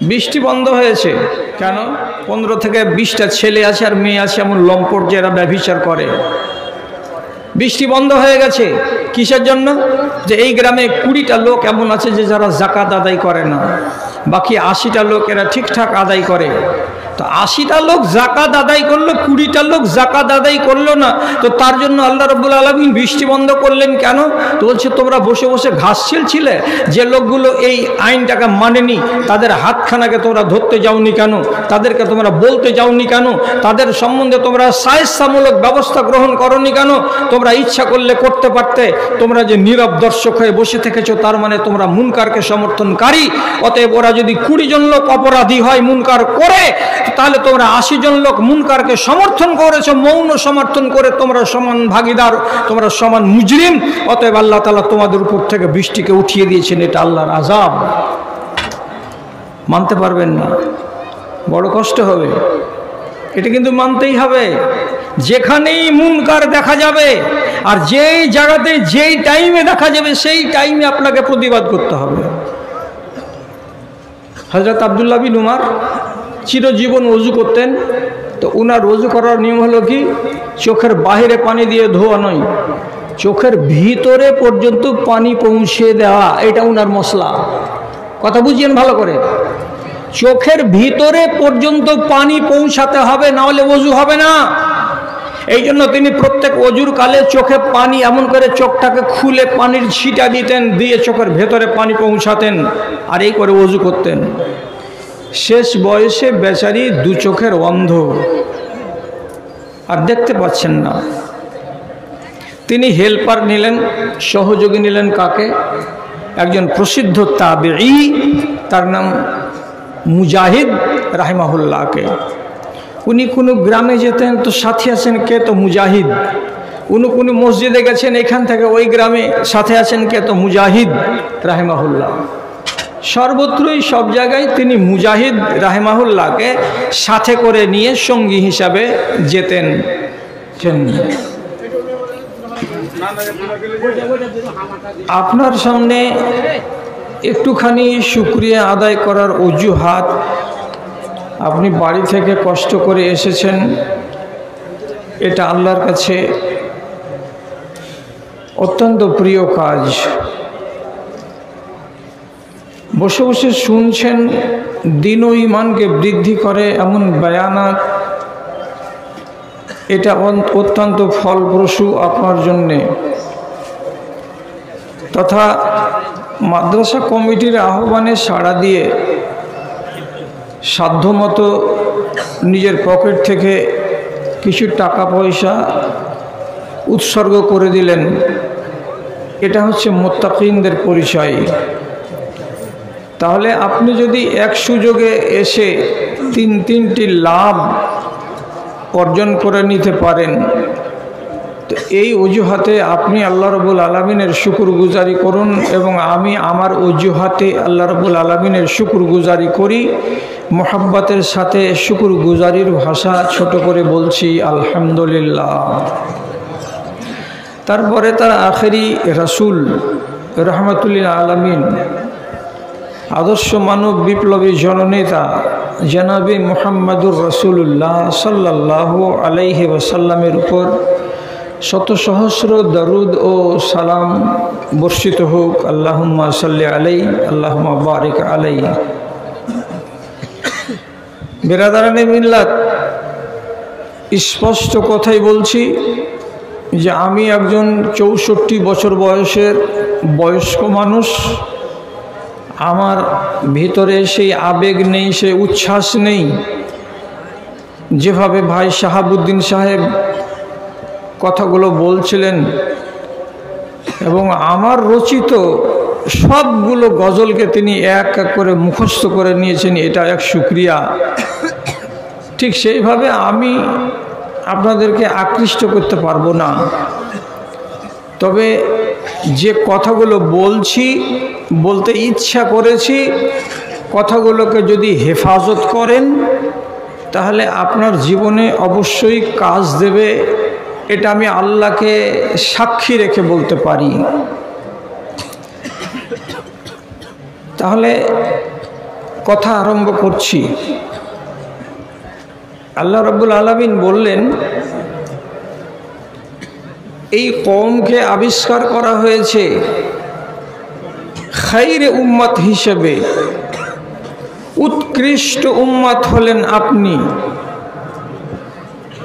বৃষ্টি বন্ধ হয়েছে কেন? 15 থেকে 20টা ছেলে আছে আর মেয়ে আছে এমন লম্পট যারা ব্যভিচার করে। বৃষ্টি বন্ধ হয়ে গেছে কিসের জন্য? যে এই গ্রামে 20টা লোক এমন আছে যে যারা যাকাত আদায় করে না, বাকি 80টা লোক এরা ঠিকঠাক আদায় করে। তো 80টা লোক যাকাত আদায় করলো, 20টা লোক যাকাত আদায় করলো না, তো তার জন্য আল্লাহ রাব্বুল আলামিন বৃষ্টি বন্ধ করলেন কেন? তো বলছে তোমরা বসে বসে ঘাস ছিলছিলে, যে লোকগুলো এই আইনটাকে মানেনি তাদের হাতখানাকে তোমরা ধরতে যাওনি কেন? তাদেরকে তোমরা বলতে যাওনি কেন? তাদের সম্বন্ধে তোমরা শায়েস্তামূলক ব্যবস্থা গ্রহণ করনি কেন? তোমরা ইচ্ছা করলে করতে পারতে। তোমরা যে নীরব দর্শক হয়ে বসে থেকেছো তার মানে তোমরা মুনকারকে সমর্থনকারী। অতএব ওরা যদি 20 জন লোক অপরাধী হয় মুনকার করে, তাহলে তোমরা 80 জন লোক মুনকারকে সমর্থন করেছো, মৌন সমর্থন করে তোমরা সমান ভাগীদার, তোমরা সমান মুজরিম। অতএব আল্লাহ তাআলা তোমাদের উপর থেকে বৃষ্টিকে উঠিয়ে দিয়েছেন, এটা আল্লাহর আযাব। মানতে পারবেন না, বড় কষ্ট হবে, এটা কিন্তু মানতেই হবে। যেখানেই মুনকার দেখা যাবে আর যেই জায়গাতে যেই টাইমে দেখা যাবে সেই টাইমে আপনাকে প্রতিবাদ করতে হবে। হযরত আব্দুল্লাহ বিন উমর চিরজীবন ওযু করতেন, তো উনার ওযু করার নিয়ম হলো কি, চোখের বাহিরে পানি দিয়ে ধোয়া নয়, চোখের ভিতরে পর্যন্ত পানি পৌঁছে দেওয়া, এটা উনার মশলা। কথা বুঝিয়েন ভালো করে, চোখের ভিতরে পর্যন্ত পানি পৌঁছাতে হবে, না হলে ওযু হবে না। এই জন্য তিনি প্রত্যেক ওযুর কালে চোখে পানি এমন করে চোখটাকে খুলে পানির ছিটা দিতেন, দিয়ে চোখের ভেতরে পানি পৌঁছাতেন, আর এই করে ওযু করতেন। শেষ বয়সে বেচারি 2 চোখের অন্ধ, আর দেখতে পাচ্ছেন না। তিনি হেল্পার নিলেন, সহযোগী নিলেন কাকে? একজন প্রসিদ্ধ তাবেঈ, তার নাম মুজাহিদ রাহিমাহুল্লাহকে। উনি কোনো গ্রামে যেতেন তো সাথে আছেন কে? তো মুজাহিদ। উনি কোনো মসজিদে গেছেন, এখান থেকে ওই গ্রামে সাথে আছেন কে? তো মুজাহিদ রাহিমাহুল্লাহ। সর্বত্রই সব জায়গায় তিনি মুজাহিদ রাহিমাহুল্লাহকে সাথে করে নিয়ে সঙ্গী হিসাবে যেতেন। আপনার সামনে একটুখানি শুকরিয়া আদায় করার অজুহাত, আপনি বাড়ি থেকে কষ্ট করে এসেছেন, এটা আল্লাহর কাছে অত্যন্ত প্রিয় কাজ। বসে বসে শুনছেন, দিন ও ঈমানকে বৃদ্ধি করে এমন বায়ানাত, এটা অত্যন্ত ফলপ্রসূ আপনার জন্যে। তথা মাদ্রাসা কমিটির আহ্বানে সাড়া দিয়ে সাধ্যমতো নিজের পকেট থেকে কিছু টাকা পয়সা উৎসর্গ করে দিলেন, এটা হচ্ছে মুত্তাকিনদের পরিচয়। তাহলে আপনি যদি এক সুযোগে এসে 3টি লাভ অর্জন করে নিতে পারেন, তো এই অজুহাতে আপনি আল্লাহ রাব্বুল আলামিনের শুকরগুজারি করুন, এবং আমি আমার অজুহাতে আল্লাহ রাব্বুল আলামিনের শুকরগুজারি করি। মোহাব্বতের সাথে শুকরগুজারির ভাষা ছোট করে বলছি আলহামদুলিল্লাহ। তারপরে তার আখেরি রাসূল রহমাতুল্লিল আলামিন, আদর্শ মানব বিপ্লবী জননেতা জনাবে মুহাম্মদুর রাসূলুল্লাহ সাল্লাল্লাহু আলাইহি ওয়াসাল্লামের উপর শত সহস্র দরুদ ও সালাম বর্ষিত হোক। আল্লাহুম্মা সাল্লি আলাইহি আল্লাহুম্মা বারিক আলাইহি। বিরাদারানে মিল্লাত, স্পষ্ট কথাই বলছি যে আমি একজন 64 বছর বয়সের বয়স্ক মানুষ। আমার ভিতরে সেই আবেগ নেই, সেই উচ্ছ্বাস নেই যেভাবে ভাই শাহাবুদ্দিন সাহেব কথাগুলো বলছিলেন, এবং আমার রচিত সবগুলো গজলকে তিনি এক এক করে মুখস্থ করে নিয়েছেন, এটা এক শুকরিয়া। ঠিক সেইভাবে আমি আপনাদেরকে আকৃষ্ট করতে পারবো না, তবে যে কথাগুলো বলছি, বলতে ইচ্ছা করেছি, কথাগুলোকে যদি হেফাজত করেন তাহলে আপনার জীবনে অবশ্যই কাজ দেবে, এটা আমি আল্লাহকে সাক্ষী রেখে বলতে পারি। তাহলে কথা আরম্ভ করছি। আল্লাহ রাব্বুল আলামিন বললেন, এই কওমকে আবিষ্কার করা হয়েছে খাইরে উম্মত হিসেবে। উৎকৃষ্ট উম্মত হলেন আপনি।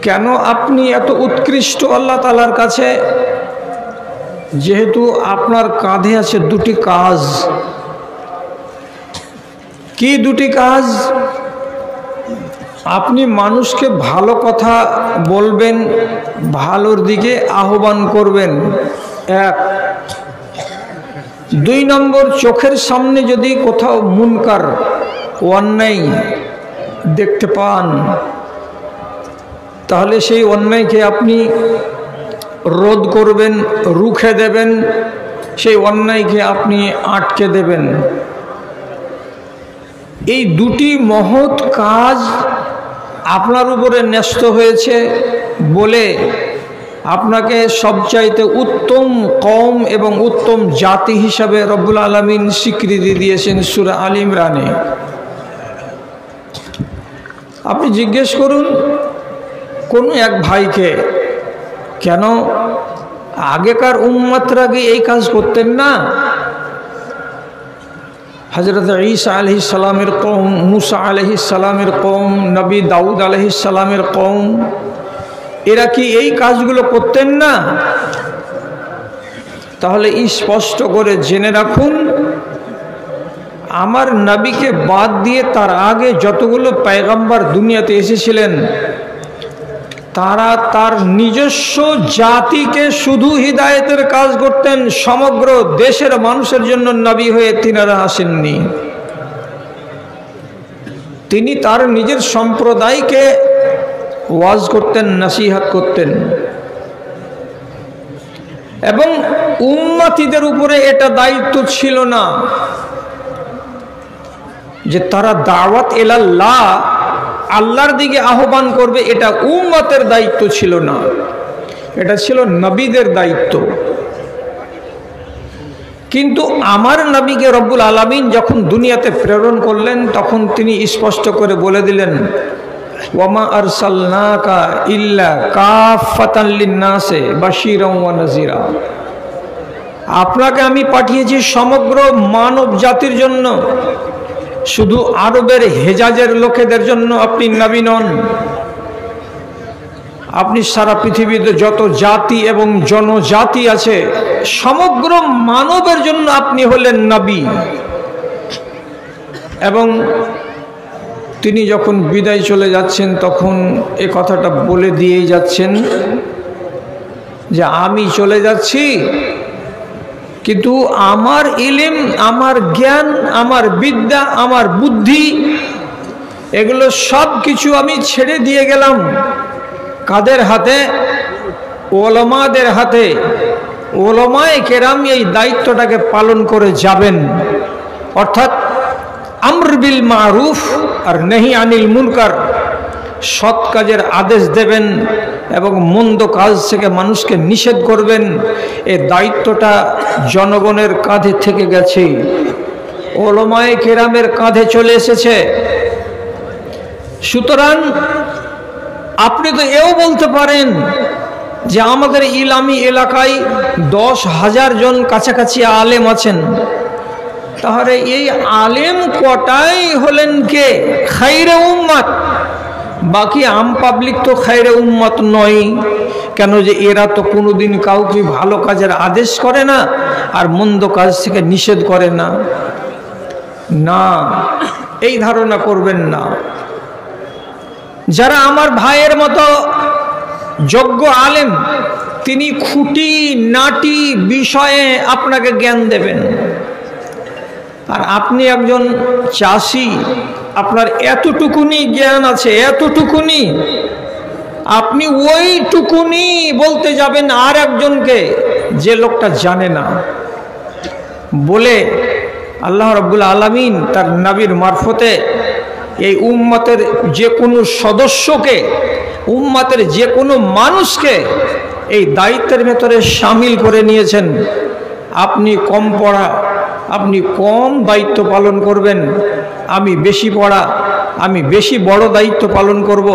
কেন আপনি এত উৎকৃষ্ট আল্লাহ তাআলার কাছে? যেহেতু আপনার কাঁধে আছে দুটি কাজ। কি দুটি কাজ? আপনি মানুষকে ভালো কথা বলবেন, ভালোর দিকে আহ্বান করবেন, এক। 2 নম্বর, চোখের সামনে যদি কোথাও মুনকার, অন্যায় দেখতে পান, তাহলে সেই অন্যায়কে আপনি রোধ করবেন, রুখে দেবেন, সেই অন্যায়কে আপনি আটকে দেবেন। এই দুটি মহৎ কাজ আপনার উপরে ন্যস্ত হয়েছে বলে আপনাকে সবচাইতে উত্তম কওম এবং উত্তম জাতি হিসাবে রব্বুল আলামিন স্বীকৃতি দিয়েছেন সূরা আল ইমরানে। আপনি জিজ্ঞেস করুন কোন এক ভাইকে, কেন আগেকার উম্মতরা কি এই কাজ করতেন না? হযরত ঈসা আলাইহিস সালামের কওম, মুসা আলাইহিস সালামের কওম, নবী দাউদ আলাইহিস সালামের কওম, এরা কি এই কাজগুলো করতেন না? তাহলে স্পষ্ট করে জেনে রাখুন, আমার নবীকে বাদ দিয়ে তার আগে যতগুলো পয়গম্বর দুনিয়াতে এসেছিলেন, তারা তার নিজস্ব জাতিকে শুধু হিদায়েতের কাজ করতেন। সমগ্র দেশের মানুষের জন্য নবী হয়ে তিনারা আসেননি। তিনি তার নিজের সম্প্রদায়কে ওয়াজ করতেন, নসিহত করতেন, এবং উম্মতীদের উপরে এটা দায়িত্ব ছিল না যে তারা দাওয়াত ইলাল্লাহ, আল্লাহর দিকে আহ্বান করবে। এটা উম্মতের দায়িত্ব ছিল না, এটা ছিল নবীদের দায়িত্ব। কিন্তু আমার নবীকে রব্বুল আলামিন যখন দুনিয়াতে প্রেরণ করলেন, তখন তিনি স্পষ্ট করে বলে দিলেন, ওয়ামা আরসালনাকা ইল্লা কাফাতান লিন্নাসে বাশীরাও ওয়া নাযীরা। আপনাকে আমি পাঠিয়েছি সমগ্র মানব জাতির জন্য, শুধু আরবের হেজাজের লোকেদের জন্য আপনি নবী নন। আপনি সারা পৃথিবীতে যত জাতি এবং জনজাতি আছে, সমগ্র মানবের জন্য আপনি হলেন নবী। এবং তিনি যখন বিদায় চলে যাচ্ছেন, তখন এ কথাটা বলে দিয়েই যাচ্ছেন যে আমি চলে যাচ্ছি, কিন্তু আমার ইলম, আমার জ্ঞান, আমার বিদ্যা, আমার বুদ্ধি, এগুলো সব কিছু আমি ছেড়ে দিয়ে গেলাম। কাদের হাতে? ওলামাদের হাতে। ওলামায়ে কেরাম এই দায়িত্বটাকে পালন করে যাবেন। অর্থাৎ আমর বিল মারুফ আর নাহি আনিল মুনকার, সৎ কাজের আদেশ দেবেন এবং মন্দ কাজ থেকে মানুষকে নিষেধ করবেন। এই দায়িত্বটা জনগণের কাঁধে থেকে গেছে, ওলামায়ে কেরামের কাঁধে চলে এসেছে। সুতরাং আপনি তো এও বলতে পারেন যে আমাদের ইলামি এলাকায় 10,000 জন কাছাকাছি আলেম আছেন, তাহলে এই আলেম কটাই হলেন কে? খাইরে উম্মত। বাকি আম পাবলিক তো খাইরে উম্মত নয়। কেন? যে এরা তো কোনোদিন কাউকে ভালো কাজের আদেশ করে না আর মন্দ কাজ থেকে নিষেধ করে না। না, এই ধারণা করবেন না। যারা আমার ভাইয়ের মতো যোগ্য আলেম, তিনি খুঁটি নাটি বিষয়ে আপনাকে জ্ঞান দেবেন। আর আপনি একজন চাষি, আপনার এতটুকুনি জ্ঞান আছে, এতটুকুনি, আপনি ওইটুকুনি বলতে যাবেন আর একজনকে যে লোকটা জানে না। বলে আল্লাহ রাব্বুল আলামিন তার নবীর মারফতে এই উম্মতের যে কোনো সদস্যকে, উম্মতের যে কোনো মানুষকে এই দায়িত্বের ভেতরে শামিল করে নিয়েছেন। আপনি কম পড়া, আপনি কম দায়িত্ব পালন করবেন, আমি বেশি পড়া, আমি বেশি বড় দায়িত্ব পালন করব।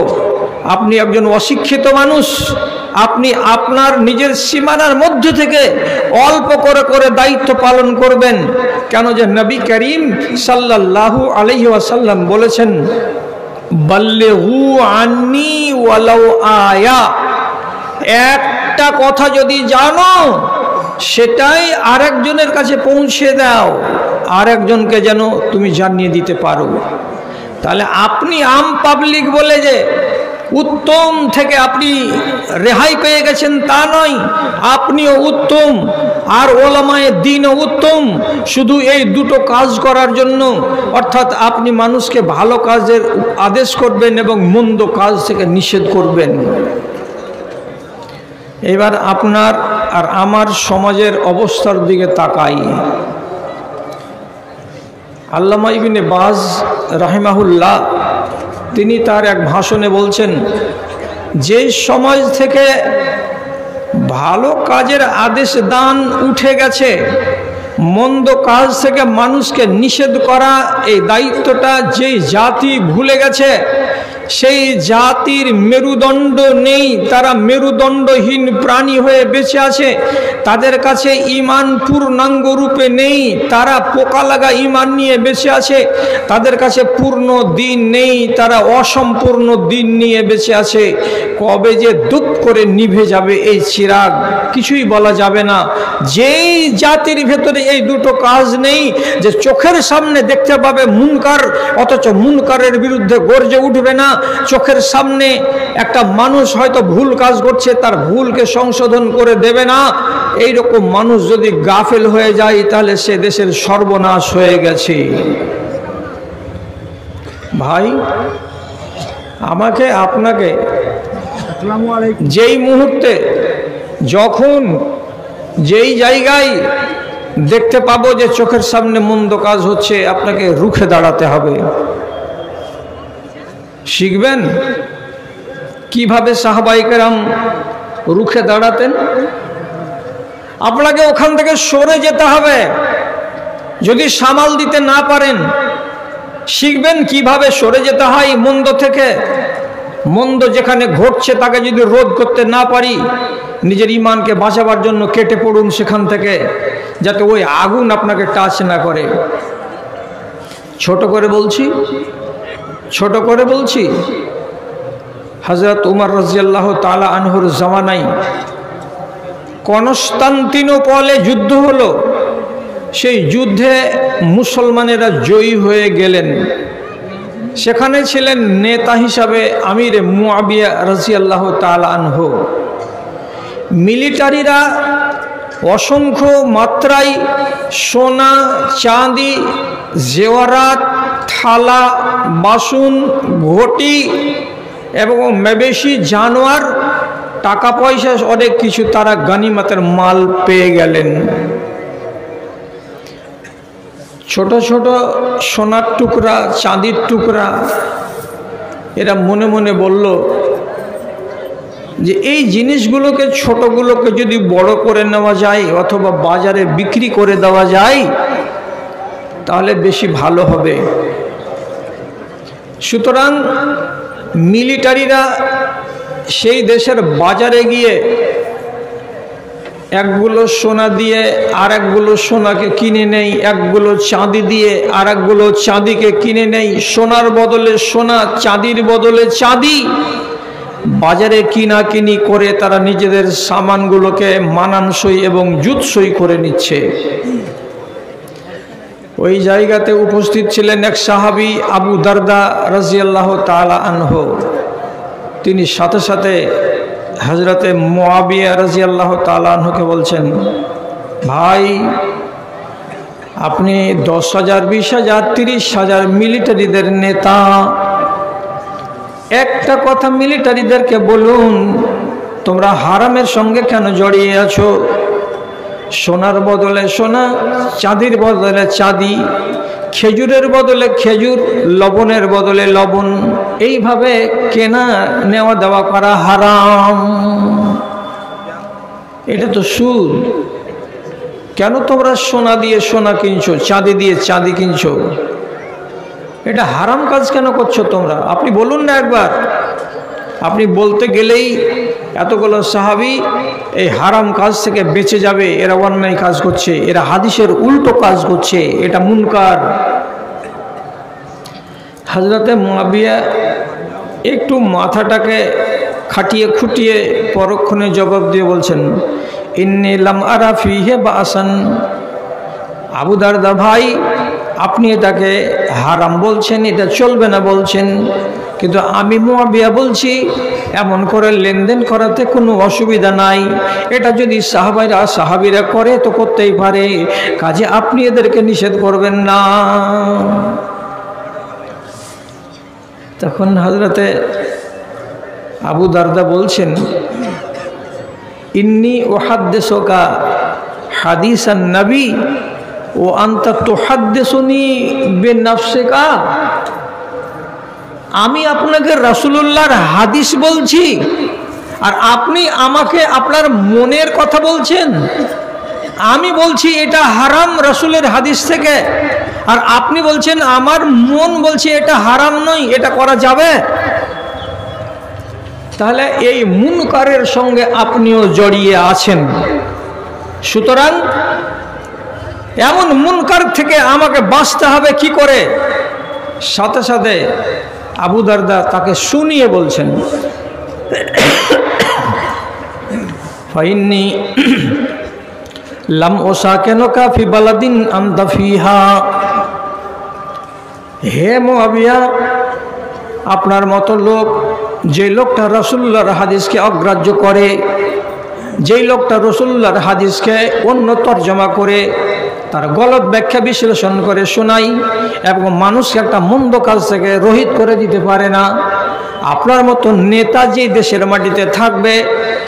আপনি একজন অশিক্ষিত মানুষ, আপনি আপনার নিজের সীমানার মধ্য থেকে অল্প করে করে দায়িত্ব পালন করবেন। কেন যে নবী করিম সাল্লাল্লাহু আলাইহি ওয়াসাল্লাম বলেছেন, বাল্লিগু আন্নি ওয়ালাউ আয়া, একটা কথা যদি জানো সেটাই আরেকজনের কাছে পৌঁছে দাও, আরেকজনকে যেন তুমি জানিয়ে দিতে পারো। তাহলে আপনি আম পাবলিক বলে যে উত্তম থেকে আপনি রেহাই পেয়ে গেছেন তা নয়, আপনিও উত্তম আর ওলামায়ে দ্বীনও উত্তম, শুধু এই দুটো কাজ করার জন্য। অর্থাৎ আপনি মানুষকে ভালো কাজের আদেশ করবেন এবং মন্দ কাজ থেকে নিষেধ করবেন। এবার আপনার আর আমার সমাজের অবস্থার দিকে তাকাই। আল্লামা ইবনে বাজ রাহিমাহুল্লাহ তিনি তার এক ভাষণে বলছেন, যে সমাজ থেকে ভালো কাজের আদেশ দান উঠে গেছে, মন্দ কাজ থেকে মানুষকে নিষেধ করা এই দায়িত্বটা যেই জাতি ভুলে গেছে, সেই জাতির মেরুদণ্ড নেই, তারা মেরুদণ্ডহীন প্রাণী হয়ে বেঁচে আছে। তাদের কাছে ঈমান পূর্ণাঙ্গ রূপে নেই, তারা পোকা লাগা ঈমান নিয়ে বেঁচে আছে। তাদের কাছে পূর্ণ দিন নেই, তারা অসম্পূর্ণ দিন নিয়ে বেঁচে আছে। কবে যে দুপ করে নিভে যাবে এই চিরাগ কিছুই বলা যাবে না। যেই জাতির ভেতরে এই দুটো কাজ নেই, যে চোখের সামনে দেখতে পাবে মুনকার অথচ মুনকারের বিরুদ্ধে গর্জে উঠবে না, চোখের সামনে একটা মানুষ হয়তো ভুল কাজ করছে, তার ভুলকে সংশোধন করে দেবে না, এইরকম মানুষ যদি গাফেল হয়ে যায় তাহলে সে দেশের সর্বনাশ হয়ে গেছে। ভাই, আমাকে আপনাকে যেই মুহূর্তে যখন যেই জায়গায় দেখতে পাবো যে চোখের সামনে মন্দ কাজ হচ্ছে, আপনাকে রুখে দাঁড়াতে হবে। শিখবেন কিভাবে সাহাবায়ে কেরাম রুখে দাঁড়াতেন। আপনাকে ওখান থেকে সরে যেতে হবে। যদি সামাল দিতে না পারেন, শিখবেন কিভাবে সরে যেতে হয় মন্দ থেকে। মন্দ যেখানে ঘটছে তাকে যদি রোধ করতে না পারি, নিজের ঈমানকে বাঁচাবার জন্য কেটে পড়ুন সেখান থেকে, যাতে ওই আগুন আপনাকে টাচ না করে। ছোট করে বলছি, হযরত উমর রাদিয়াল্লাহু তাআলা আনহুর জামানায় কনস্টান্তিনোপলে যুদ্ধ হলো। সেই যুদ্ধে মুসলমানেরা জয়ী হয়ে গেলেন। সেখানে ছিলেন নেতা হিসাবে আমির মুআবিয়া রাদিয়াল্লাহু তাআলা আনহু। মিলিটারিরা অসংখ্য মাত্রায় সোনা, চাঁদি, জেওয়ারাত, থালা, বাসন, ঘটি এবং মেবেশি জানোয়ার, টাকা পয়সা অনেক কিছু তারা গনিমতের মাল পেয়ে গেলেন। ছোট ছোট সোনার টুকরা, চাঁদির টুকরা। এরা মনে মনে বলল যে এই জিনিসগুলোকে, ছোটগুলোকে যদি বড় করে নেওয়া যায় অথবা বাজারে বিক্রি করে দেওয়া যায় তাহলে বেশি ভালো হবে। সুতরাং মিলিটারিরা সেই দেশের বাজারে গিয়ে একগুলো সোনা দিয়ে আর একগুলো সোনাকে কিনে নেই, একগুলো চাঁদি দিয়ে আর একগুলো চাঁদিকে কিনে নেই। সোনার বদলে সোনা, চাঁদির বদলে চাঁদি। বাজারে কিনাকিনি করে তারা নিজেদের সামানগুলোকে মানানসই এবং জুতসই করে নিচ্ছে। ওই জায়গাতে উপস্থিত ছিলেন এক সাহাবী আবু দারদা রাদিয়াল্লাহু তাআলা আনহু। তিনি সাথে সাথে হযরতে মুআবিয়া রাদিয়াল্লাহু তাআলা আনহুকে বলছেন, ভাই, আপনি 10,000, 20,000, 30,000 মিলিটারিদের নেতা। একটা কথা মিলিটারিদেরকে বলুন, তোমরা হারামের সঙ্গে কেন জড়িয়ে আছো? সোনার বদলে সোনা, চাঁদির বদলে চাঁদি, খেজুরের বদলে খেজুর, লবণের বদলে লবণ, এইভাবে কেনা নেওয়া দেওয়া করা হারাম। এটা তো সুদ। কেন তোমরা সোনা দিয়ে সোনা কিনছো, চাঁদি দিয়ে চাঁদি কিনছো? এটা হারাম কাজ কেন করছো তোমরা? আপনি বলুন না একবার। আপনি বলতে গেলেই এতগুলো সাহাবী এই হারাম কাজ থেকে বেঁচে যাবে, এরা অন্যায় কাজ করছে, এরা হাদিসের উল্টো কাজ করছে, এটা মুনকার। হযরতে মুআবিয়া একটু মাথাটাকে খাটিয়ে খুটিয়ে পরক্ষণে জবাব দিয়ে বলছেন, ইন্নী লাম আরা ফিহি বাসান। আবু দারদা ভাই, আপনি এটাকে হারাম বলছেন, এটা চলবে না বলছেন, কিন্তু আমি মুআবিয়া বলছি এমন করে লেনদেন করাতে কোনো অসুবিধা নাই। এটা যদি সাহাবীরা করে তো করতেই পারে, কাজে আপনি এদেরকে নিষেধ করবেন না। তখন হযরতে আবু দারদা বলছেন, ইন্নী উহাদ্দিসুকা হাদিসান নবী ও আনতা তুহাদ্দিসুনি বিনাফসিকা। আমি আপনাকে রাসূলুল্লাহর হাদিস বলছি আর আপনি আমাকে আপনার মনের কথা বলছেন। আমি বলছি এটা হারাম রাসূলের হাদিস থেকে, আর আপনি বলছেন আমার মন বলছে এটা হারাম নয়, এটা করা যাবে। তাহলে এই মুনকারের সঙ্গে আপনিও জড়িয়ে আছেন। সুতরাং এমন মুনকার থেকে আমাকে বাঁচতে হবে কি করে? সাথে সাথে আবু দারদা তাকে শুনিয়ে বলছেন, ফাইন্নি লাম উসাকিনুকা ফি বালাদিন আনতা ফিহা। হে মুআবিয়া, আপনার মতো লোক, যে লোকটা রাসূলুল্লাহর হাদিসকে অগ্রাহ্য করে, যেই লোকটা রাসূলুল্লাহর হাদিসকে অন্য তর্জমা করে, তার গলত ব্যাখ্যা বিশ্লেষণ করে শোনাই এবং মানুষকে একটা মন্দ কাজ থেকে রহিত করে দিতে পারে না, আপনার মতো নেতা যে দেশের মাটিতে থাকবে,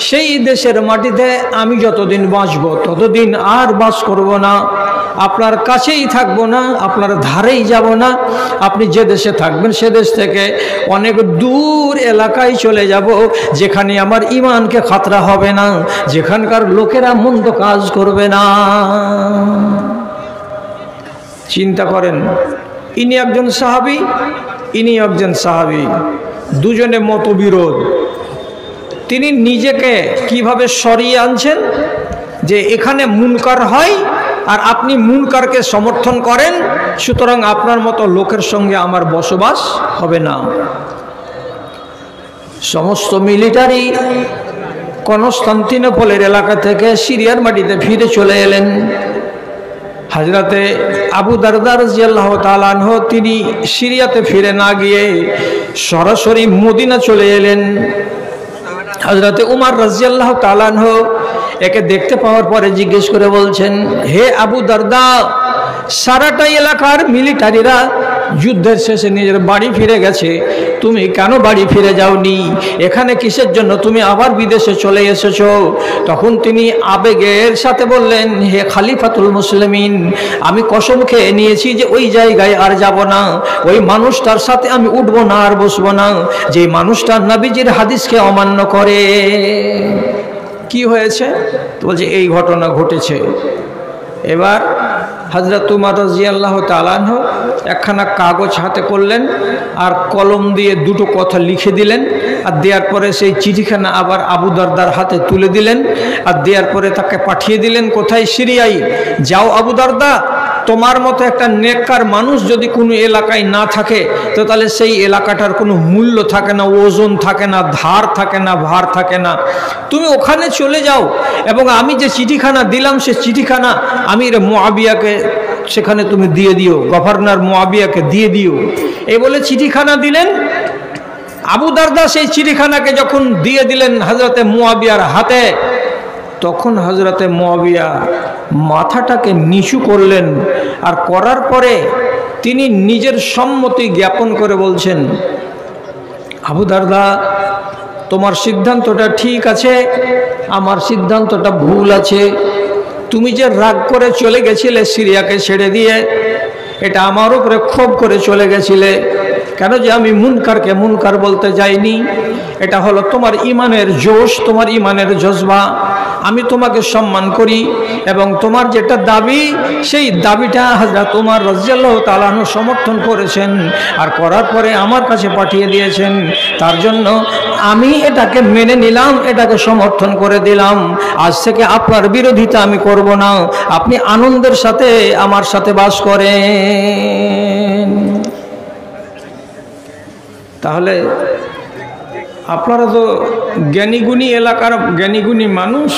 সেই দেশের মাটিতে আমি যতদিন বাঁচব ততদিন আর বাস করব না, আপনার কাছেই থাকবো না, আপনার ধারেই যাব না। আপনি যে দেশে থাকবেন সে দেশ থেকে অনেক দূর এলাকায় চলে যাব, যেখানে আমার ঈমানকে খাতরা হবে না, যেখানকার লোকেরা মন্দ কাজ করবে না। চিন্তা করেন, ইনি একজন সাহাবী, ইনি একজন সাহাবী, দুজনে মতবিরোধ। তিনি নিজেকে কিভাবে সরিয়ে আনছেন যে এখানে মুনকার হয় আর আপনি মুনকারকে সমর্থন করেন, সুতরাং আপনার মতো লোকের সঙ্গে আমার বসবাস হবে না। সমস্ত মিলিটারি কনস্টান্টিনোপলের এলাকা থেকে সিরিয়ার মাটিতে ফিরে চলে এলেন। হযরতে আবু দারদা রাদিয়াল্লাহু তাআলা আনহু তিনি সিরিয়াতে ফিরে না গিয়ে সরাসরি মদিনা চলে এলেন। হযরতে উমর রাদিয়াল্লাহু তাআলা আনহু একে দেখতে পাওয়ার পরে জিজ্ঞেস করে বলছেন, হে আবু দারদা, সারাটা এলাকার মিলিটারিরা যুদ্ধের শেষে নিজের বাড়ি ফিরে গেছে, তুমি কেন বাড়ি ফিরে যাওনি? এখানে কিসের জন্য তুমি আবার বিদেশে চলে এসেছো? তখন তিনি আবেগের সাথে বললেন, হে খলিফাতুল মুসলিমিন, আমি কসম খেয়ে নিয়েছি যে ওই জায়গায় আর যাব না, ওই মানুষটার সাথে আমি উঠবো না আর বসবো না, যে মানুষটা নবীজির হাদিসকে অমান্য করে। কি হয়েছে? তো বলছে এই ঘটনা ঘটেছে। এবার হযরত উমর রাদিয়াল্লাহু তাআলা আনহু একখানা কাগজ হাতে করলেন আর কলম দিয়ে দুটো কথা লিখে দিলেন, আর দেওয়ার পরে সেই চিঠিখানা আবার আবু দারদার হাতে তুলে দিলেন, আর দেওয়ার পরে তাকে পাঠিয়ে দিলেন কোথায়? সিরিয়ায়। যাও আবু দারদা, তোমার মতো একটা নেককার মানুষ যদি কোনো এলাকায় না থাকে তো তাহলে সেই এলাকাটার কোনো মূল্য থাকে না, ওজন থাকে না, ধার থাকে না, ভার থাকে না। তুমি ওখানে চলে যাও এবং আমি যে চিঠিখানা দিলাম সে চিঠিখানা আমির মুআবিয়াকে সেখানে তুমি দিয়ে দিও, গভর্নর মুআবিয়াকে দিয়ে দিও। এই বলে চিঠিখানা দিলেন। আবু দারদা সেই চিঠিখানাকে যখন দিয়ে দিলেন হযরতে মুআবিয়ার হাতে, তখন হযরতে মুআবিয়া মাথাটাকে নিচু করলেন, আর করার পরে তিনি নিজের সম্মতি জ্ঞাপন করে বলছেন, আবু দারদা, তোমার সিদ্ধান্তটা ঠিক আছে, আমার সিদ্ধান্তটা ভুল আছে। তুমি যে রাগ করে চলে গেছিলে সিরিয়াকে ছেড়ে দিয়ে, এটা আমার উপরে ক্ষোভ করে চলে গেছিলে, কেন যে আমি মুনকারকে মুনকার বলতে যাইনি, এটা হলো তোমার ইমানের জোশ, তোমার ইমানের জজবা। আমি তোমাকে সম্মান করি এবং তোমার যেটা দাবি সেই দাবিটা হযরত ওমর রাদিয়াল্লাহু তাআলা আনহু সমর্থন করেছেন আর করার পরে আমার কাছে পাঠিয়ে দিয়েছেন। তার জন্য আমি এটাকে মেনে নিলাম, এটাকে সমর্থন করে দিলাম। আজ থেকে আপনার বিরোধিতা আমি করব না, আপনি আনন্দের সাথে আমার সাথে বাস করেন। তাহলে আপনারা তো জ্ঞানীগুণী এলাকার জ্ঞানীগুণী মানুষ,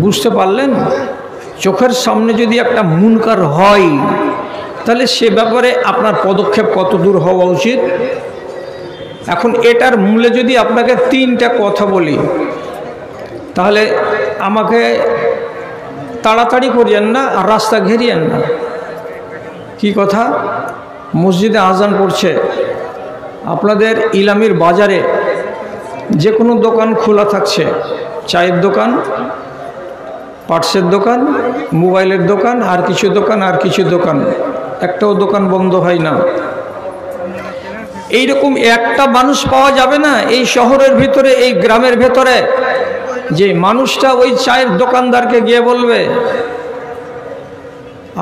বুঝতে পারলেন চোখের সামনে যদি একটা মুনকার হয় তাহলে সে ব্যাপারে আপনার পদক্ষেপ কত দূর হওয়া উচিত। এখন এটার মূলে যদি আপনাকে তিনটা কথা বলি তাহলে আমাকে তাড়াতাড়ি করিয়েন না আর রাস্তা ঘেরিয়েন না। কি কথা? মসজিদে আজান পড়ছে, আপনাদের ইলামির বাজারে যে কোনো দোকান খোলা থাকছে, চায়ের দোকান, পার্টসের দোকান, মোবাইলের দোকান, আর কিছু দোকান, আর কিছু দোকান, একটাও দোকান বন্ধ হয় না। এইরকম একটা মানুষ পাওয়া যাবে না এই শহরের ভিতরে, এই গ্রামের ভেতরে, যে মানুষটা ওই চায়ের দোকানদারকে গিয়ে বলবে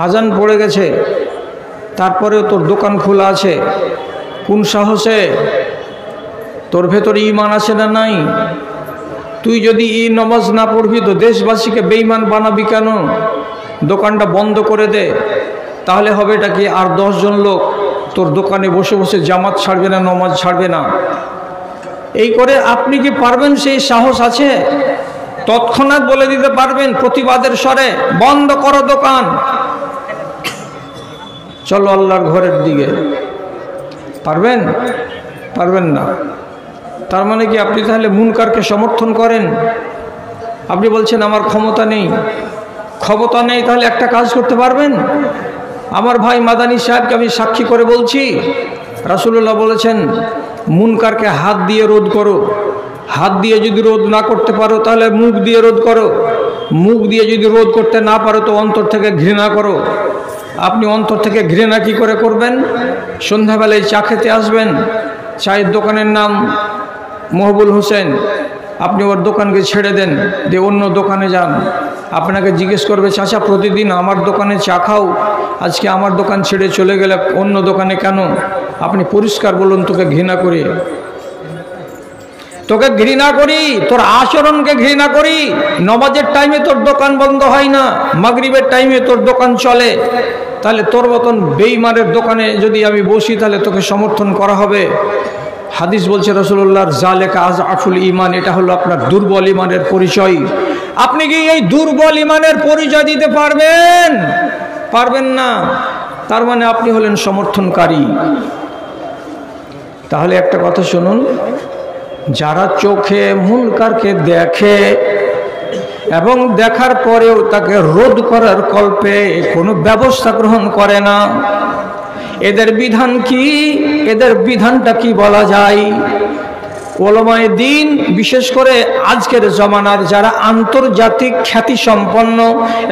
আজান পড়ে গেছে তারপরেও তোর দোকান খোলা আছে, কোন সাহসে? তোর ভেতরে ঈমান আছে না নাই? তুই যদি এই নামাজ না পড়বি তো দেশবাসীকে বেঈমান বানাবি কেন? দোকানটা বন্ধ করে দে, তাহলে হবে এটা কি আর 10 জন লোক তোর দোকানে বসে বসে জামাত ছাড়বে না, নামাজ ছাড়বে না। এই করে আপনি কি পারবেন? সেই সাহস আছে? তৎক্ষণাৎ বলে দিতে পারবেন প্রতিবাদের স্বরে, বন্ধ করো দোকান, চলো আল্লাহর ঘরের দিকে? পারবেন? পারবেন না। তার মানে কি আপনি তাহলে মুনকারকে সমর্থন করেন? আপনি বলছেন আমার ক্ষমতা নেই। ক্ষমতা নেই তাহলে একটা কাজ করতে পারবেন? আমার ভাই মাদানী সাহেবকে আমি সাক্ষী করে বলছি, রাসূলুল্লাহ বলেছেন মুনকারকে হাত দিয়ে রোধ করো। হাত দিয়ে যদি রোধ না করতে পারো তাহলে মুখ দিয়ে রোধ করো। মুখ দিয়ে যদি রোধ করতে না পারো তো অন্তর থেকে ঘৃণা করো। আপনি অন্তর থেকে ঘৃণা কি করে করবেন? সন্ধ্যাবেলায় চা খেতে আসবেন, চায়ের দোকানের নাম মহবুল হোসেন, আপনি ওর দোকানকে ছেড়ে দেন, দিয়ে অন্য দোকানে যান। আপনাকে জিজ্ঞেস করবে চাচা প্রতিদিন আমার দোকানে চা খাও, আজকে আমার দোকান ছেড়ে চলে গেলে অন্য দোকানে কেন? আপনি পরিষ্কার বলুন তোকে ঘৃণা করি, তোকে ঘৃণা করি, তোর আচরণকে ঘৃণা করি। নামাজের টাইমে তোর দোকান বন্ধ হয় না, মাগরিবের টাইমে তোর দোকান চলে, তাহলে তোর মতন বেঈমানের দোকানে যদি আমি বসি তাহলে তোকে সমর্থন করা হবে? হাদিস বলছে রাসূলুল্লাহর জালেকা আযআফুল ঈমান, এটা হলো আপনার দুর্বল ঈমানের পরিচয়। আপনি কি এই দুর্বল ঈমানের পরিচয় দিতে পারবেন? পারবেন না। তার মানে আপনি হলেন সমর্থনকারী। তাহলে একটা কথা শুনুন, যারা চোখে মুনকারকে দেখে এবং দেখার পরেও তাকে রোধ করার কল্পে কোনো ব্যবস্থা গ্রহণ করে না, এদের বিধান কি? এদের বিধানটা কি বলা যায়? ওলামায়ে দ্বীন, বিশেষ করে আজকের জমানার যারা আন্তর্জাতিক খ্যাতিসম্পন্ন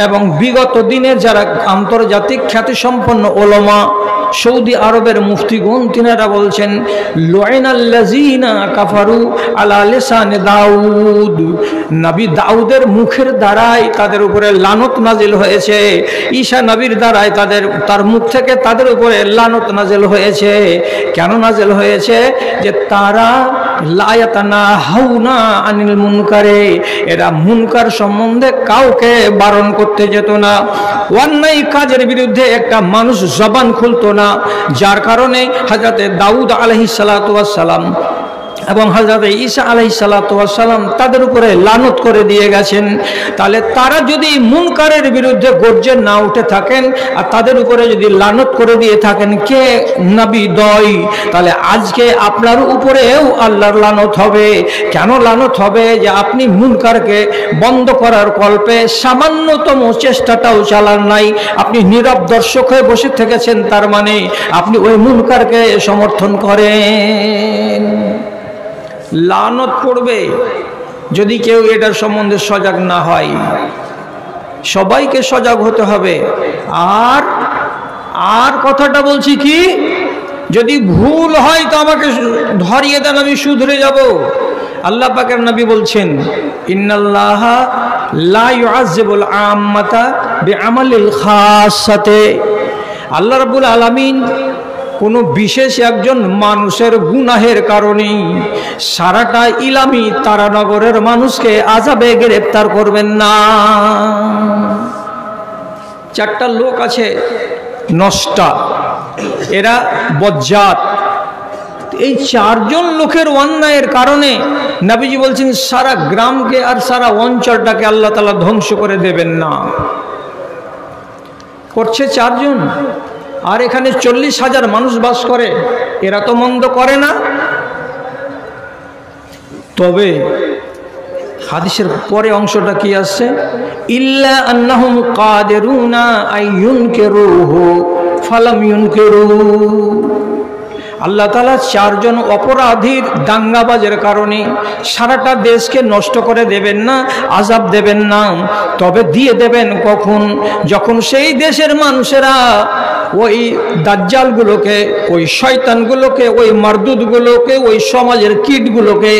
এবং বিগত দিনের যারা আন্তর্জাতিক খ্যাতিসম্পন্ন ওলামা, সৌদি আরবের মুফতিগণ, তিনারা বলছেন লুইনাল্লাযীনা কাফারু আলা লিসানি দাউদ, নবী দাউদের মুখের দ্বারাই তাদের উপরে লানত নাজিল হয়েছে। ঈসা নবীর দ্বারাই তার মুখ থেকে তাদের উপরে লানত নাজিল হয়েছে। কেন নাজিল হয়েছে? যে তারা লায়াতানাহাউনা আনিল মুনকারে, এরা মুনকার সম্বন্ধে কাউকে বারণ করতে যেত না। অন্যায় কাজের বিরুদ্ধে একটা মানুষ জবান খুলতো না, যার কারণে হযরতে দাউদ আলাইহিস সালাতু ওয়াস সালাম এবং হযরত ঈসা আলাইহিস সালাতু ওয়াস সালাম তাদের উপরে লানত করে দিয়ে গেছেন। তাহলে তারা যদি মুনকারের বিরুদ্ধে গর্জে না উঠে থাকেন আর তাদের উপরে যদি লানত করে দিয়ে থাকেন কে নবী দয়, তাহলে আজকে আপনার উপরেও আল্লাহর লানত হবে। কেন লানত হবে? যে আপনি মুনকারকে বন্ধ করার কল্পে সামান্যতম চেষ্টাটাও চালান নাই, আপনি নীরব দর্শক হয়ে বসে থেকেছেন, তার মানে আপনি ওই মুনকারকে সমর্থন করেন। লানত পড়বে যদি কেউ এটার সম্বন্ধে সজাগ না হয়। সবাইকে সজাগ হতে হবে। আর কথাটা বলছি কি, যদি ভুল হয় তো আমাকে ধরিয়ে দেন, আমি শুধরে যাব। আল্লাহ পাকের নবী বলছেন, ইন্নাল্লাহা লা ইউআযিবুল আম্মাতা বিআমালিল খাসাতে। আল্লাহ রাব্বুল আলামিন কোনো বিশেষ একজন মানুষের গুনাহের কারণে সারাটা ইলামি তারানগরের মানুষকে আযাবে গ্রেফতার করবেন না। চারটা লোক আছে নষ্টা, এরা বজ্জাত। এই চারজন লোকের অন্যায়ের কারণে নবীজি বলছেন সারা গ্রামকে আর সারা অঞ্চলটাকে আল্লাহ তাআলা ধ্বংস করে দেবেন না। করছে চারজন, আর এখানে 40,000 মানুষ বাস করে, এরা তো মন্দ করে না। তবে হাদিসের পরে অংশটা কি আসছে, ইল্লা আন্নাহুম কাদিরুনা আইয়ুনকিরুহু ফালাম ইউনকিরু। আল্লাহ তাআলা চারজন অপরাধীর দাঙ্গাবাজের কারণে সারাটা দেশকে নষ্ট করে দেবেন না, আযাব দেবেন না। তবে দিয়ে দেবেন কখন? যখন সেই দেশের মানুষেরা ওই দাজ্জালগুলোকে, ওই শয়তানগুলোকে, ওই মারদুদগুলোকে, ওই সমাজের কীটগুলোকে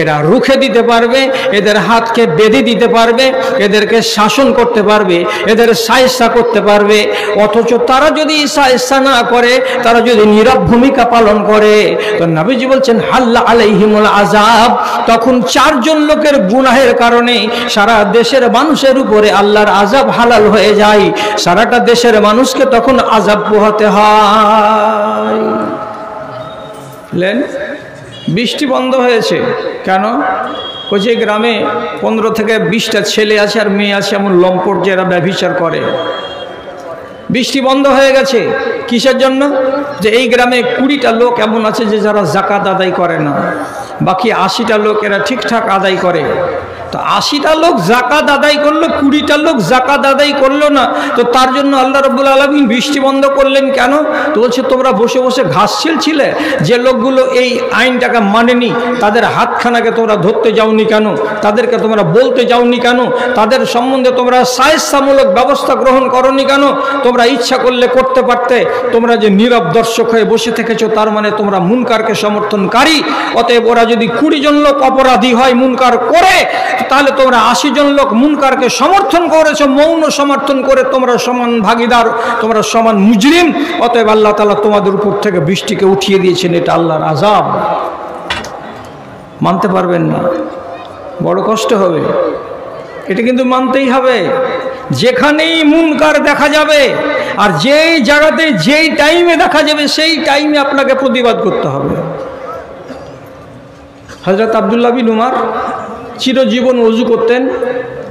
এরা রুখে দিতে পারবে, এদের হাতকে বেঁধে দিতে পারবে, এদেরকে শাসন করতে পারবে, এদের সায়স্তা করতে পারবে। অথচ তারা যদি সায়স্তা না করে, তারা যদি নীরব ভূমিকা পালন করে, তো নবীজি বলছেন হাল্লা আলাইহিমুল আযাব। তখন চারজন লোকের গুনাহের কারণে সারা দেশের মানুষের উপরে আল্লাহর আযাব হালাল হয়ে যায়। সারাটা দেশের মানুষকে তখন আযাব পোহাতে হয়। বৃষ্টি বন্ধ হয়েছে কেন? যে গ্রামে 15 থেকে 20টা ছেলে আছে আর মেয়ে আছে এমন লম্পট যে এরা ব্যভিচার করে। বৃষ্টি বন্ধ হয়ে গেছে কিসের জন্য? যে এই গ্রামে 20টা লোক এমন আছে যে যারা যাকাত আদায় করে না, বাকি 80টা লোক এরা ঠিকঠাক আদায় করে। তো 80টা লোক যাকাত আদায় করলো, 20টা লোক যাকাত আদায় করলো না, তো তার জন্য আল্লাহ রাব্বুল আলামিন বৃষ্টি বন্ধ করলেন কেন? তো বলছে তোমরা বসে বসে ঘাস ছিলছিলে, যে লোকগুলো এই আইনটাকে মানেনি তাদের হাতখানাকে তোমরা ধরতে যাওনি কেন? তাদেরকে তোমরা বলতে যাওনি কেন? তাদের সম্বন্ধে তোমরা সায়স্তামূলক ব্যবস্থা গ্রহণ করনি কেন? তোমরা ইচ্ছা করলে করতে পারতে। তোমরা যে নীরব দর্শক হয়ে বসে থেকেছো, তার মানে তোমরা মুনকারকে সমর্থনকারী। অতএব ওরা যদি 20 জন লোক অপরাধী হয় মুনকার করে, তাহলে তোমরা 80 জন লোক মুনকারকে সমর্থন করেছো, মৌন সমর্থন করে তোমরা সমান ভাগীদার, তোমরা সমান মুজরিম। অতএব আল্লাহ তাআলা তোমাদের উপর থেকে বৃষ্টিকে উঠিয়ে দিয়েছেন, এটা আল্লাহর আযাব। মানতে পারবেন না, বড় কষ্ট হবে। এটা কিন্তু মানতেই হবে। যেখানেই মুনকার দেখা যাবে আর যেই জায়গাতে যেই টাইমে দেখা যাবে, সেই টাইমে আপনাকে প্রতিবাদ করতে হবে। হযরত আব্দুল্লাহ বিন উমর চিরজীবন ওযু করতেন।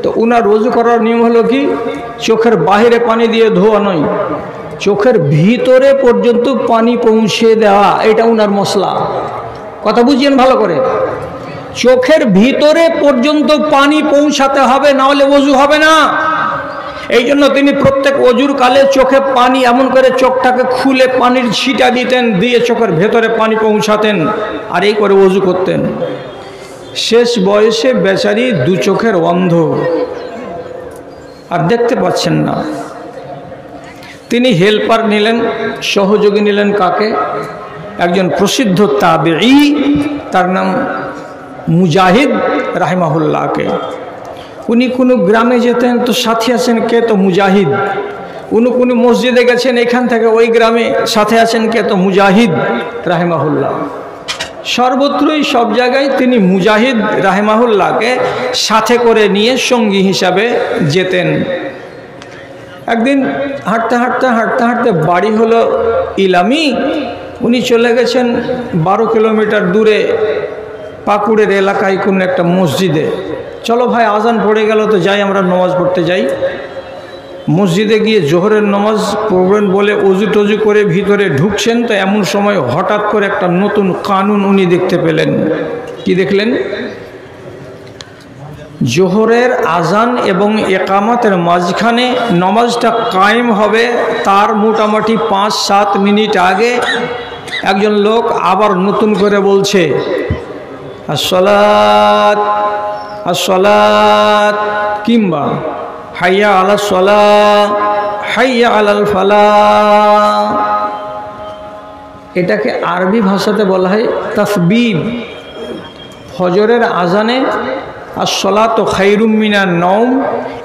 তো উনার ওযু করার নিয়ম হলো কি, চোখের বাহিরে পানি দিয়ে ধোয়া নয়, চোখের ভিতরে পর্যন্ত পানি পৌঁছে দেওয়া, এটা উনার মশলা। কথা বুঝিয়েন ভালো করে। চোখের ভিতরে পর্যন্ত পানি পৌঁছাতে হবে, না হলে ওযু হবে না। এই জন্য তিনি প্রত্যেক ওযুর কালে চোখে পানি এমন করে চোখটাকে খুলে পানির ছিটা দিতেন, দিয়ে চোখের ভেতরে পানি পৌঁছাতেন, আর এই করে ওযু করতেন। শেষ বয়সে বেচারি 2 চোখের অন্ধ, আর দেখতে পাচ্ছেন না। তিনি হেল্পার নিলেন, সহযোগী নিলেন কাকে? একজন প্রসিদ্ধ তাবেঈ, তার নাম মুজাহিদ রাহিমাহুল্লাহকে। উনি কোনো গ্রামে যেতেন তো সাথে আছেন কে? তো মুজাহিদ। উনি মসজিদে গেছেন, এখান থেকে ওই গ্রামে সাথে আছেন কে? তো মুজাহিদ রাহিমাহুল্লাহ। সর্বত্রই সব জায়গায় তিনি মুজাহিদ রাহিমাহুল্লাহকে সাথে করে নিয়ে সঙ্গী হিসাবে যেতেন। একদিন হাঁটতে হাঁটতে হাঁটতে হাঁটতে বাড়ি হলো ইলামি। উনি চলে গেছেন 12 কিলোমিটার দূরে পাকুড়ের এলাকায় কোন একটা মসজিদে। চলো ভাই আজান পড়ে গেল, তো যাই আমরা নামাজ পড়তে যাই। মসজিদে গিয়ে জোহরের নামাজ পড়বেন বলে অজু টজু করে ভিতরে ঢুকছেন, তো এমন সময় হঠাৎ করে একটা নতুন কানুন উনি দেখতে পেলেন। কি দেখলেন? জোহরের আজান এবং একামতের মাঝখানে নামাজটা কায়েম হবে, তার মোটামুটি 5-7 মিনিট আগে একজন লোক আবার নতুন করে বলছে আসসালাত আসসালাত, কিংবা হাইয়া আলাস সালাহ হাইয়া আলাল ফালাহ। এটাকে আরবি ভাষাতে বলা হয় তাসবিব। ফজরের আজানে আসসালাতু খায়রুম মিনান নওম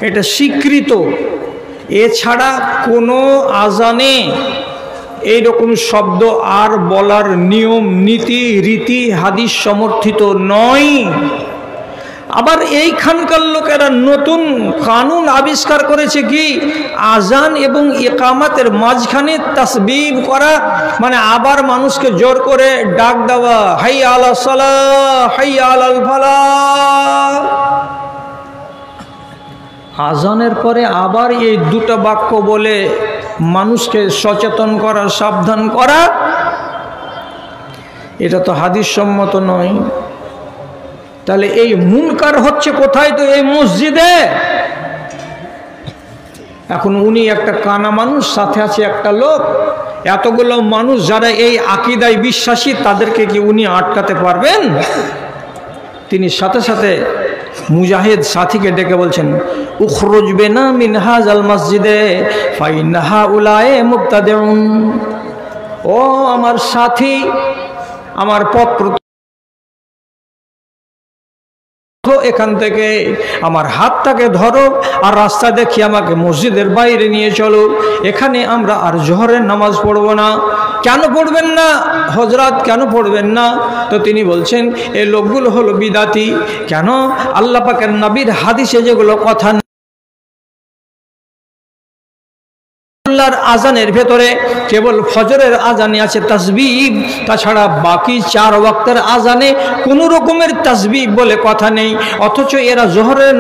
এটা স্বীকৃত। এছাড়া কোনো আজানে এইরকম শব্দ আর বলার নিয়ম নীতি রীতি হাদিস সমর্থিত নয়। আবার এইখানকার লোকেরা নতুন কানুন আবিষ্কার করেছে কি, আজান এবং ইকামাতের মাঝখানে তাসবিহ করা, মানে আবার মানুষকে জোর করে ডাক দেওয়া, হাইয়া আলাস সালাহ হাইয়া আলাল ফালাহ। আজানের পরে আবার এই দুটো বাক্য বলে মানুষকে সচেতন করা, সাবধান করা, এটা তো হাদিস সম্মত নয়। তাহলে এই মুনকার হচ্ছে কোথায়? তো এই মসজিদে। এখন উনি একটা কানা মানুষ, সাথে আছে একটা লোক, এতগুলো মানুষ যারা এই আকীদায় বিশ্বাসী তাদেরকে কি উনি আটকাতে পারবেন? তিনি সাথে সাথে মুজাহিদ সাথীকে ডেকে বলছেন, উখরুজ বিনা মিন হাযাল মসজিদে ফাইন্না হাউলায়ে মুবতাদিউন। ও আমার সাথী, আমার পথ এখান থেকে আমার হাতটাকে ধরো আর রাস্তা দেখিয়ে আমাকে মসজিদের বাইরে নিয়ে চলো, এখানে আমরা আর জোহরের নামাজ পড়ব না। কেন পড়বেন না হযরত, কেন পড়বেন না? তো তিনি বলছেন এই লোকগুলো হলো বিদাতি। কেন? আল্লাহ পাকের নবীর হাদিসে যেগুলো কথা আজানের ভেতরে কেবল ফজরের আজানে আছে তাসবিহ, তাছাড়া বাকি 4 ওয়াক্তের আজানে কোনো রকমের তাসবিহ বলে কথা নেই। অথচ এরা জোহরের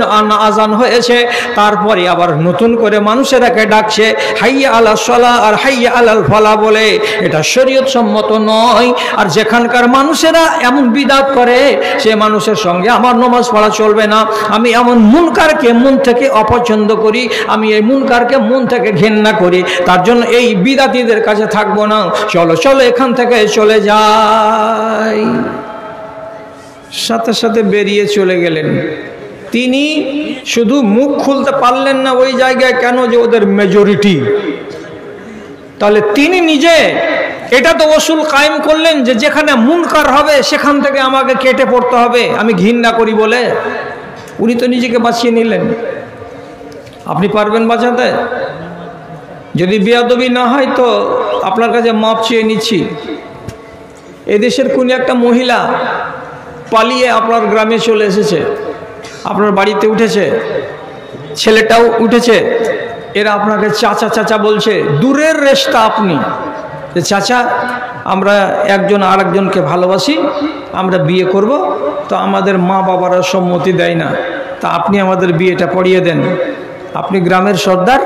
আজান হয়েছে, তারপরে আবার নতুন করে মানুষেরাকে ডাকছে হাইয়া আলাস সালাহ আর হাইয়া আলাল ফালাহ বলে। এটা শরীয়ত সম্মত নয়। আর যেখানকার মানুষেরা এমন বিদআত করে সে মানুষের সঙ্গে আমার নামাজ পড়া চলবে না। আমি এমন মুনকারকে মন থেকে অপছন্দ করি, আমি এই মুনকারকে মন থেকে ঘেন্না করি, তার জন্য এই বিদাতীদের কাছে থাকবো না। চলো চলো এখান থেকে চলে যাই। সাথে সাথে বেরিয়ে চলে গেলেন। তিনি শুধু মুখ খুলতে পারলেন না ওই জায়গায়, কেন? যে ওদের মেজরিটি। তাহলে তিনি নিজে এটা তো ওসুল কায়েম করলেন যে যেখানে মুনকার হবে সেখান থেকে আমাকে কেটে পড়তে হবে, আমি ঘৃণা করি বলে। উনি তো নিজেকে বাঁচিয়ে নিলেন। আপনি পারবেন বাঁচাতে? যদি বেয়াদবি না হয় তো আপনার কাছে মাপ চেয়ে নিচ্ছি। এদেশের কোন একটা মহিলা পালিয়ে আপনার গ্রামে চলে এসেছে, আপনার বাড়িতে উঠেছে, ছেলেটাও উঠেছে, এরা আপনাকে চাচা চাচা বলছে। দূরের রেশতা আপনি, যে চাচা আমরা একজন আরেকজনকে ভালোবাসি, আমরা বিয়ে করব, তো আমাদের মা বাবারা সম্মতি দেয় না, তা আপনি আমাদের বিয়েটা পড়িয়ে দেন। আপনি গ্রামের সর্দার,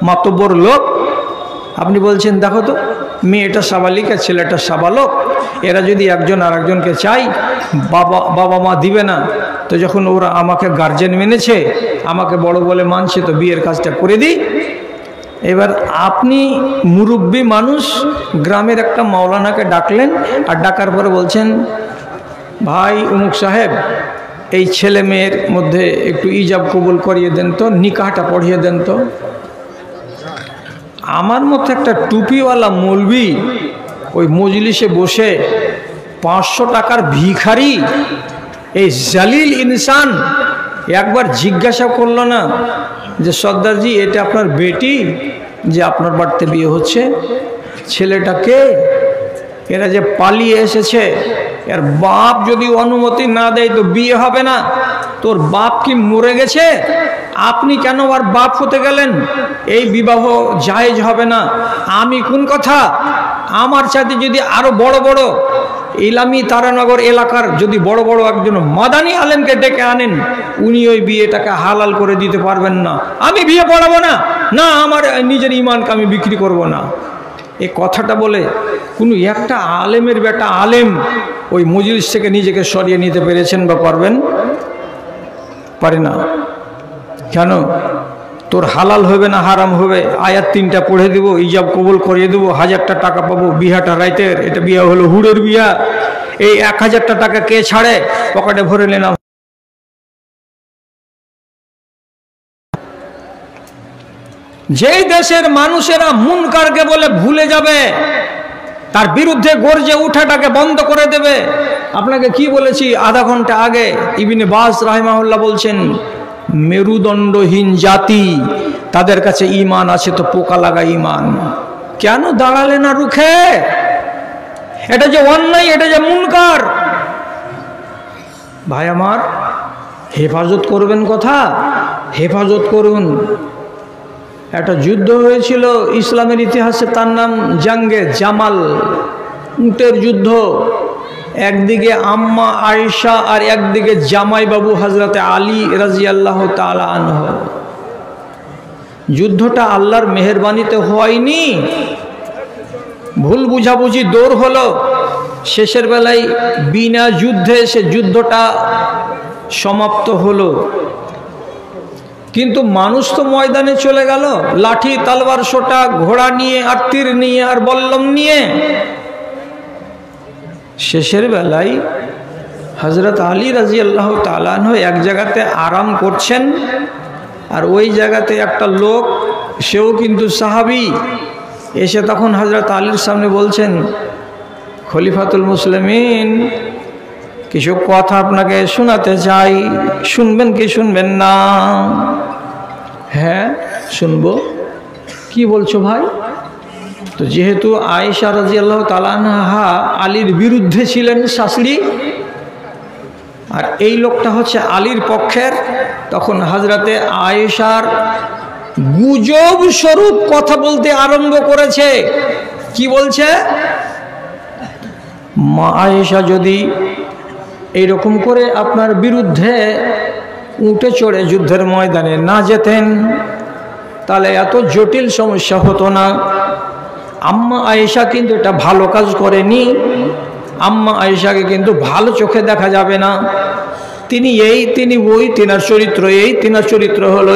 মাতব্বর লোক, আপনি বলছেন দেখো তো মেয়েটা সাবালিকা ছেলেটা সাবালক, এরা যদি একজন আরেকজনকে চাই, বাবা মা দিবে না, তো যখন ওরা আমাকে গার্জেন মেনেছে, আমাকে বড় বলে মানছে, তো বিয়ের কাজটা করে দিই। এবার আপনি মুরব্বী মানুষ, গ্রামের একটা মাওলানাকে ডাকলেন, আর ডাকার পরে বলছেন ভাই অমুক সাহেব, এই ছেলে মেয়ের মধ্যে একটু ইজাব কবুল করিয়ে দেন তো, নিকাহটা পড়িয়ে দেন তো। আমার মতো একটা টুপিওয়ালা মৌলবি ওই মজলিসে বসে 500 টাকার ভিখারি, এই জালিল ইনসান একবার জিজ্ঞাসা করলো না যে সর্দারজি এটা আপনার বেটি, যে আপনার বাড়িতে বিয়ে হচ্ছে, ছেলেটাকে এরা যে পালিয়ে এসেছে, এর বাপ যদি অনুমতি না দেয় তো বিয়ে হবে না। তোর বাপ কি মরে গেছে? আপনি কেন আর বাপ হতে গেলেন? এই বিবাহ জায়েজ হবে না। আমি কোন কথা, আমার সাথে যদি আরো বড় বড় ইলামি তারানগর এলাকার যদি বড় বড় একজন মাদানী আলেমকে ডেকে আনেন, উনি ওই বিয়েটাকে হালাল করে দিতে পারবেন না। আমি বিয়ে পড়াবো না, না আমার নিজের ইমানকে আমি বিক্রি করব না। এই কথাটা বলে কোনো একটা আলেমের বেটা আলেম ওই মজলিস থেকে নিজেকে সরিয়ে নিতে পেরেছেন বা পারবেন? পারে না। কেন? তোর হালাল হবে না হারাম হবে, আয়াত 3টা পড়ে দেব, ইজাব কবুল করিয়ে দেবো, 1000টা টাকা পাবো, বিহাটা রাইতের, এটা বিয়া হলো হুড়ের বিয়া। এই 1000টা টাকা কে ছাড়ে? পকেটে ভরে নিলাম। যেই দেশের মানুষেরা মুনকারকে বলে ভুলে যাবে, তার বিরুদ্ধে গর্জে উঠাটাকে বন্ধ করে দেবে। আপনাকে কি বলেছি আধা ঘন্টা আগে, ইবনে বাজ রাহিমাহুল্লাহ বলছেন মেরুদণ্ডহীন জাতি, তাদের কাছে ঈমান আছে তো পোকা লাগা ঈমান। কেন দাঁড়ালে না রুখে? এটা যে অন্যায়, এটা যে মুনকার। ভাই আমার, হেফাজত করবেন কথা, হেফাজত করুন। একটা যুদ্ধ হয়েছিল ইসলামের ইতিহাসে, তার নাম জাঙ্গে জামাল, উটের যুদ্ধ। একদিকে আম্মা আয়েশা আর একদিকে জামাই বাবু হযরতে আলী রাদিয়াল্লাহু তাআলা আনহু। যুদ্ধটা আল্লাহর মেহেরবানিতে হয়নি, ভুল বুঝাবুঝি দৌড় হলো। শেষের বেলায় বিনা যুদ্ধে সে যুদ্ধটা সমাপ্ত হলো। কিন্তু মানুষ তো ময়দানে চলে গেল, লাঠি তলোয়ার সোটা ঘোড়া নিয়ে আর তীর নিয়ে আর বল্লম নিয়ে। শেষের বেলায় হযরত আলী রাদিয়াল্লাহু তাআলা আনহু এক জায়গাতে আরাম করছেন, আর ওই জায়গাতে একটা লোক, সেও কিন্তু সাহাবী, এসে তখন হযরত আলীর সামনে বলছেন, খলিফাতুল মুসলিমিন, কিছু কথা আপনাকে শোনাতে চাই, শুনবেন কি শুনবেন না? হ্যাঁ শুনবো। কি বলছো ভাই? তো যেহেতু আয়েশা রাদিয়াল্লাহু তাআলা আনহা আলীর বিরুদ্ধে ছিলেন শাশুড়ি, আর এই লোকটা হচ্ছে আলীর পক্ষের, তখন হযরতে আয়েশার গুজব স্বরূপ কথা বলতে আরম্ভ করেছে। কি বলছে? মা আয়েশা যদি এইরকম করে আপনার বিরুদ্ধে উঠে চড়ে যুদ্ধের ময়দানে না যেতেন, তাহলে এত জটিল সমস্যা হতো না। আম্মা আয়েশা কিন্তু এটা ভালো কাজ করেনি। আম্মা আয়েশাকে কিন্তু ভালো চোখে দেখা যাবে না। তিনি এই, তিনি ওই, তিনার চরিত্র এই, তিনার চরিত্র হলো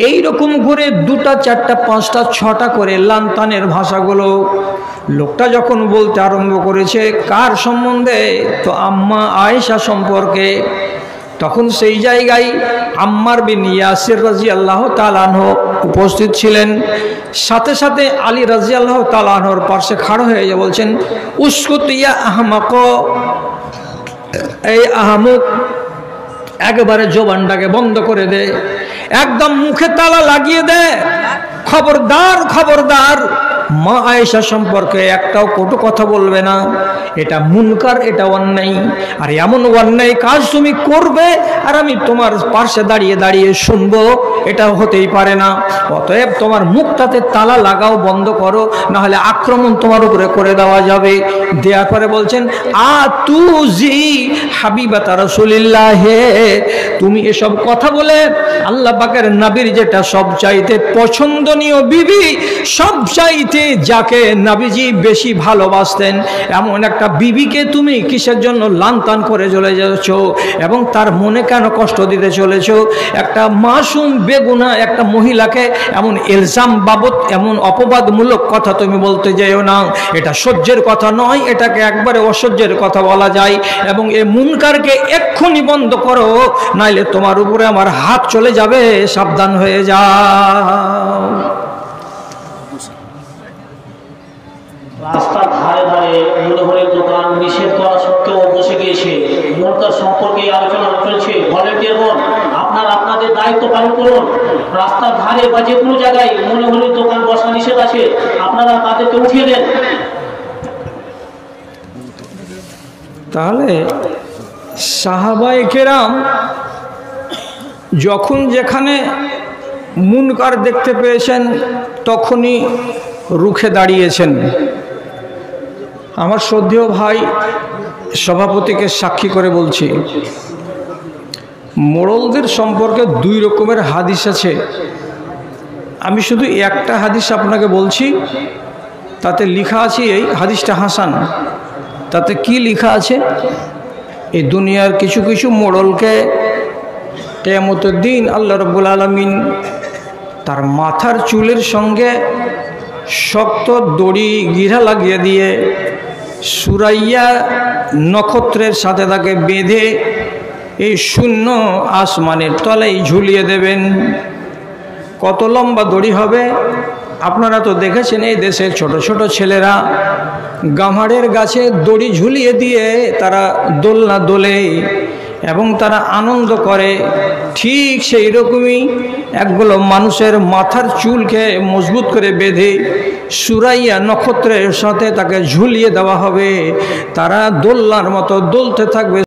এই রকম করে দুটা চারটা পাঁচটা ছটা করে লান্তানের ভাষাগুলো লোকটা যখন বলতে আরম্ভ করেছে কার সম্বন্ধে, তো আম্মা আয়েশা সম্পর্কে। তখন সেই জায়গায় আম্মার বিন ইয়াসির রাদিয়াল্লাহু তাআলা আনহু উপস্থিত ছিলেন। সাথে সাথে আলী রাদিয়াল্লাহু তাআলা আনহুর পাশে খাড়া হয়ে যা বলছেন, উসকুত ইয়া আহমাক, এই আহমক, একবারে জবানটাকে বন্ধ করে দে, একদম মুখে তালা লাগিয়ে দে। খবরদার, খবরদার, মা আয়েশা সম্পর্কে একটাও কটু কথা বলবে না। এটা মুনকার, এটা অন্যায়। আর এমন অন্যায় কাজ তুমি করবে আর আমি তোমার পাশে দাঁড়িয়ে দাঁড়িয়ে শুনবো, এটা হতেই পারে না। অতএব তোমার মুখটাতে তালা লাগাও, বন্ধ করো, নাহলে আক্রমণ তোমার উপরে করে দেওয়া যাবে। দেওয়ার পরে বলছেন, আতুজি হাবিবাতা রাসূলিল্লাহ, তুমি এসব কথা বলে আল্লাহ পাকের নবীর যেটা সবচাইতে পছন্দনীয় বিবি, সবচাইতে যাকে নবীজি বেশি ভালোবাসতেন, এমন একটা বিবিকে তুমি কিসের জন্য লানতান করে চলে যাচ্ছ এবং তার মনে কেন কষ্ট দিতে চলেছ? একটা মাসুম বেগুনা একটা মহিলাকে এমন ইলজাম বাবদ, এমন অপবাদমূলক কথা তুমি বলতে যেও না। এটা সহ্যের কথা নয়, এটাকে একবারে অসহ্যের কথা বলা যায়। এবং এই মুনকারকে এক্ষুনি বন্ধ করো, নাইলে তোমার উপরে আমার হাত চলে যাবে, সাবধান হয়ে যাও। রাস্তার ধারে ধারে মূল্যভরের দোকান নিষেধ করা সত্ত্বেও বসে গিয়েছে। মুনকার সম্পর্কে আলোচনা চলছে। ভলেন্টিয়ারগণ, আপনারা আপনাদের দায়িত্ব পালন করুন। রাস্তার ধারে বা যে কোনো জায়গায় মূল্যভরের দোকান বসা নিষেধ আছে, আপনারা তাদেরকে উঠিয়ে দেন। তাহলে সাহাবায়ে কেরাম যখন যেখানে মুনকার দেখতে পেয়েছেন তখনই রুখে দাঁড়িয়েছেন। আমার শ্রদ্ধেয় ভাই সভাপতিকে সাক্ষী করে বলছি, মোড়লদের সম্পর্কে দুই রকমের হাদিস আছে। আমি শুধু একটা হাদিস আপনাকে বলছি, তাতে লেখা আছে, এই হাদিসটা হাসান। তাতে কি লেখা আছে? এই দুনিয়ার কিছু কিছু মোড়লকে কিয়ামতের দিন আল্লাহ রাব্বুল আলামিন তার মাথার চুলের সঙ্গে শক্ত দড়ি গিরা লাগিয়ে দিয়ে সুরাইয়া নক্ষত্রের সাথে তাকে বেঁধে এই শূন্য আসমানের তলায় ঝুলিয়ে দেবেন। কত লম্বা দড়ি হবে? আপনারা তো দেখেছেন এই দেশের ছোট ছোট ছেলেরা গামারের গাছে দড়ি ঝুলিয়ে দিয়ে তারা দোলনা দোলে এবং তারা আনন্দ করে। ঠিক সেই রকমই একগুলো মানুষের মাথার চুলকে মজবুত করে বেঁধে সুরাইয়া নক্ষত্রের সাথে তাকে ঝুলিয়ে দেওয়া হবে, তারা দোলনার মতো দোলতে থাকবে।